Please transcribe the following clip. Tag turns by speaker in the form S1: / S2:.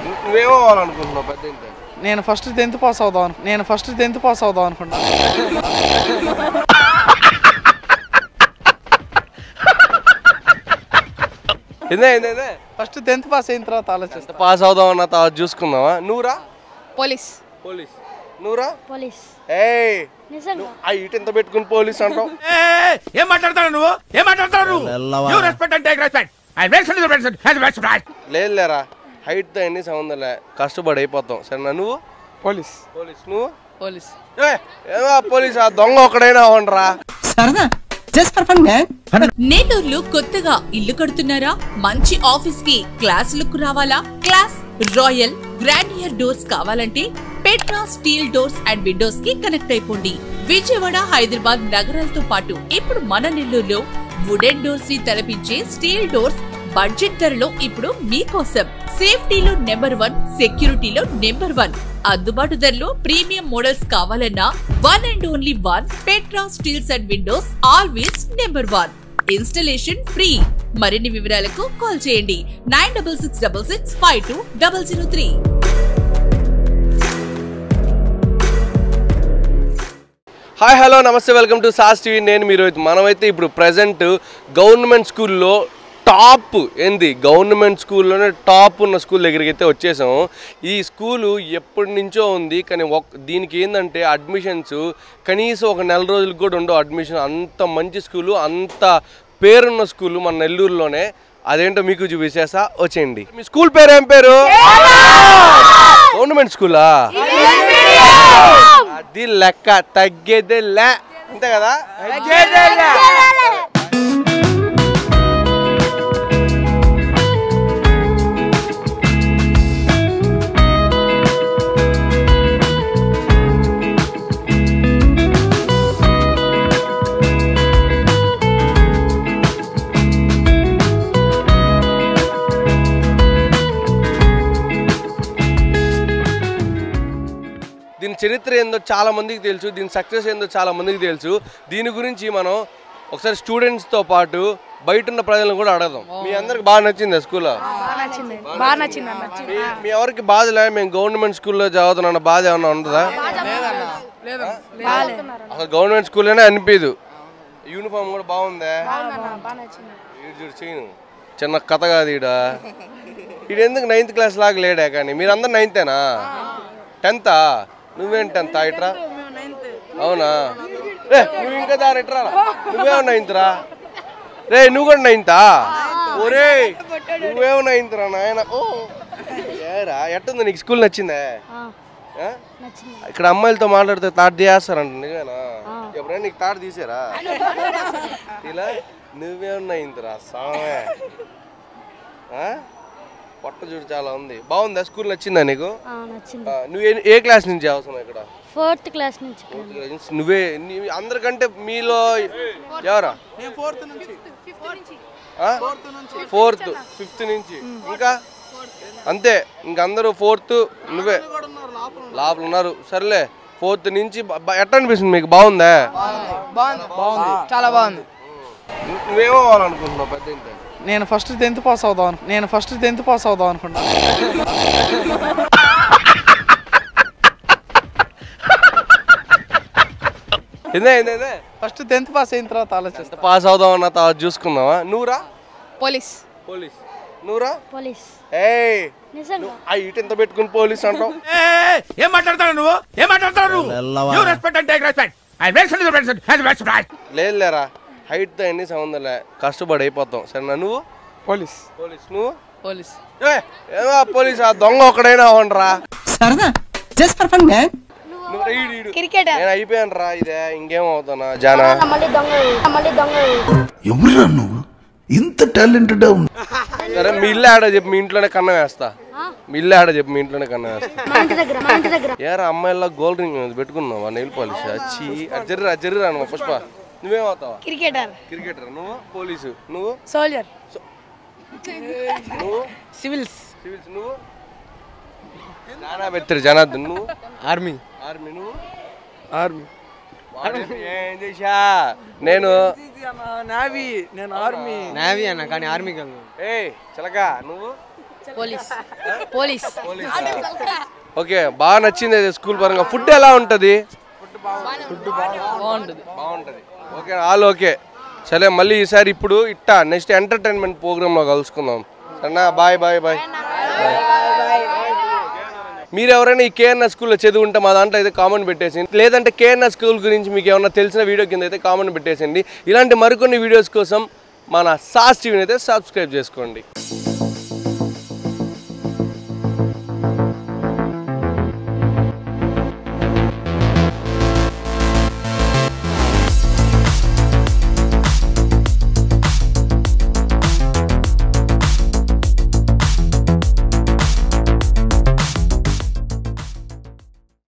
S1: నువ్వేమో అవ్వాలనుకుంటున్నావు పెద్ద ఇంత?
S2: నేను ఫస్ట్ 10th పాస్ అవుదాం అనుకున్నా. ఫస్ట్ 10th పాస్ అయిన తర్వాత ఆలోచిస్తా.
S1: పాస్ అవుదాం అన్న తర్వాత చూసుకుందామా? నువ్వురా?
S3: పోలీస్.
S1: నువ్వురా?
S3: పోలీస్.
S1: ఇటు ఎంత పెట్టుకుని పోలీస్ అంటావు?
S4: ఏం మాట్లాడతావు నువ్వు?
S1: లేదు లేరా, హైట్ తో ఎన్ని సంబంధంలే, కష్టపడి అయిపోతాం. సరేనా? నువ్వు?
S2: పోలీస్.
S1: నువ్వు?
S2: పోలీస్.
S1: ఏమో పోలీస్, ఆ దొంగ ఒక్కడైనా అవ్వండిరా.
S5: సరదా జస్ట్ ఫర్ ఫన్ మ్యాన్.
S6: నేటూర్లో కొత్తగా ఇల్లు కడుతున్నారా? మంచి ఆఫీస్ కి క్లాస్ లుక్ రావాలా? క్లాస్ రాయల్ గ్రాండియర్ డోర్స్ కావాలంటే Petra steel doors and Windows కి కనెక్ట్ అయిపోండి. విజయవాడ, హైదరాబాద్ నగరాలతో పాటు ఇప్పుడు మన నెల్లూరులో వుడెన్ డోర్స్ ని తలపించే స్టీల్ డోర్స్ బడ్జెట్ ధరలో ఇప్పుడు మీకోసం. సేఫ్టీలో నెంబర్ 1, సెక్యూరిటీలో నెంబర్ 1, అందుబాటు ధరలో ప్రీమియం మోడల్స్ కావాలన్నా 1 and only 1 Petra steels and windows, always number 1. Installation free. మరిన్ని వివరాలకు కాల్ చేయండి 9666520003.
S1: హాయ్ హలో నమస్తే, వెల్కమ్ టు సాస్ టీవీ. నేను మీరు మనమైతే ఇప్పుడు ప్రజెంట్ గవర్నమెంట్ స్కూల్లో టాప్ గవర్నమెంట్ స్కూల్లోనే టాప్ ఉన్న స్కూల్ దగ్గరికి అయితే వచ్చేసాము. ఈ స్కూలు ఎప్పటి నుంచో ఉంది, కానీ దీనికి ఏంటంటే అడ్మిషన్స్ కనీసం ఒక నెల రోజులకు కూడా ఉండవు అడ్మిషన్. అంత మంచి స్కూలు, అంత పేరున్న స్కూలు మన నెల్లూరులోనే. అదేంటో మీకు చూపించేసా, వచ్చేయండి. మీ స్కూల్ పేరు ఏం పేరు? గవర్నమెంట్ స్కూలా? అది లెక్క, తగ్గేదే లే, అంతే కదా? దీని చరిత్ర ఏందో చాలా మందికి తెలుసు, దీని సక్సెస్ ఏందో చాలా మందికి తెలుసు. దీని గురించి మనం ఒకసారి స్టూడెంట్స్తో పాటు బయట ఉన్న ప్రజలను కూడా అడగదాం. మీ అందరికి బాగా నచ్చింది స్కూల్లో? మీ ఎవరికి బాధ లే, మేము గవర్నమెంట్ స్కూల్లో చదువుతున్నా బాధ ఏమన్నా ఉంటుందా? అసలు గవర్నమెంట్ స్కూల్లోనే అనిపించదు. యూనిఫామ్ కూడా బాగుందా? చూడు చేయను, చిన్న కథ కాదు ఈడ. ఈడు ఎందుకు 9th క్లాస్ లాగా లేడా? కానీ మీరందరూ 9th-ఏనా? 10th-ఆ? నువ్వేం 10th? ఇట్రా. అవునా? రే నువ్వు ఇంకా దాని ఇట్రా, నువ్వేమో 9th-రా? రే నువ్వు కూడా 9th-ఆ? ఓరే నువ్వేమో 9th-రా నాయన. ఏరా ఎట్టుంది నీకు? స్కూల్ నచ్చిందా? ఇక్కడ అమ్మాయిలతో మాట్లాడితే తాట తీసేస్తారంట, నిజమేనా? ఎప్పుడైనా నీకు తాట తీసారా? ఇలా నువ్వేమో 9th-రా సామే. పొట్ట చూడు చాలా ఉంది. బాగుందా స్కూల్? నచ్చిందా నీకు? నువ్వు ఏ క్లాస్ నుంచి చదువుతున్నావు ఇక్కడ?
S3: 4th క్లాస్ నుంచి.
S1: నువ్వే అందరికంటే మీలో ఎవరా? 4th 5th నుంచి ఇంకా అంతే, ఇంకందరూ 4th. నువ్వే లోపల ఉన్నారు. సర్లే 4th నుంచి ఎట్లా అనిపిస్తుంది మీకు? బాగుందా?
S2: బాగుంది, చాలా బాగుంది.
S1: నువ్వేమో అవ్వాలనుకుంటున్నావు పెద్ద ఇంత?
S2: నేను ఫస్ట్ 10th పాస్ అవుదాం అనుకున్నా. ఫస్ట్ 10th పాస్ అయిన తర్వాత ఆలోచిస్తా.
S1: పాస్ అవుదాం అన్న తర్వాత చూసుకుందామా? నువ్వురా?
S3: పోలీస్.
S1: నువ్వురా?
S3: పోలీస్.
S1: ఇటు ఎంత పెట్టుకుని పోలీస్ అంటావు?
S4: ఏం మాట్లాడతావు నువ్వు?
S1: లేదు లేరా, హైట్ తో ఎన్ని సంబంధంలే, కష్టపడి అయిపోతాం. సరేనా? నువ్వు?
S2: పోలీస్.
S1: నువ్వు?
S2: పోలీస్.
S1: ఏమో పోలీస్, ఆ దొంగ ఒక్కడైనా అవ్వండిరా.
S5: సరదా జస్ట్ ఫర్ ఫన్ మ్యాన్.
S1: నేను అయిపోయాను రా. ఇదే ఇంకేం అవుతానా? జానా
S7: ఎవరురా నువ్వు? ఇంత టాలెంటెడ్.
S1: సరే మీ ఇల్లు ఆడ చెప్పి మీ ఇంట్లోనే కన్నం వేస్తా. ఏరా అమ్మాయిలా గోల్డ్ రింగ్ పెట్టుకున్నావా? నెయిల్ పాలిష్ వచ్చి అజ్జర్రా నువ్వు. పుష్ప నువ్వేమవుతావా? క్రికెటర్. నువ్వు? పోలీసు. నువ్వు?
S3: సోల్జర్.
S1: నువ్వు?
S2: సివిల్స్.
S1: నువ్వు? జనార్దన్. నువ్వు?
S2: ఆర్మీ.
S1: నువ్వు?
S2: ఆర్మీ.
S1: ఏం చేశా? నేను
S2: నావీ. నేను ఆర్మీ. నావీ అన్న, కానీ ఆర్మీ కాదు.
S1: చిలకా. నువ్వు?
S3: పోలీస్ పోలీస్
S1: ఓకే, బాగా నచ్చింది అయితే స్కూల్ పరంగా. ఫుడ్ ఎలా ఉంటుంది? బాగుంటుంది. Okay, all okay. సరే, మళ్ళీ ఈసారి ఇప్పుడు నెక్స్ట్ ఎంటర్టైన్మెంట్ ప్రోగ్రాంలో కలుసుకుందాం. సరేనా? Bye bye bye. మీరు ఎవరైనా ఈ కేఎన్ఆర్ స్కూల్లో చదువుంటే మా దాంట్లో అయితే కామెంట్ పెట్టేసింది. లేదంటే కేఎన్ఆర్ స్కూల్ గురించి మీకు ఏమన్నా తెలిసిన వీడియో కింద అయితే కామెంట్ పెట్టేసింది. ఇలాంటి మరికొన్ని వీడియోస్ కోసం మన సాస్ టీవీని అయితే సబ్స్క్రైబ్ చేసుకోండి.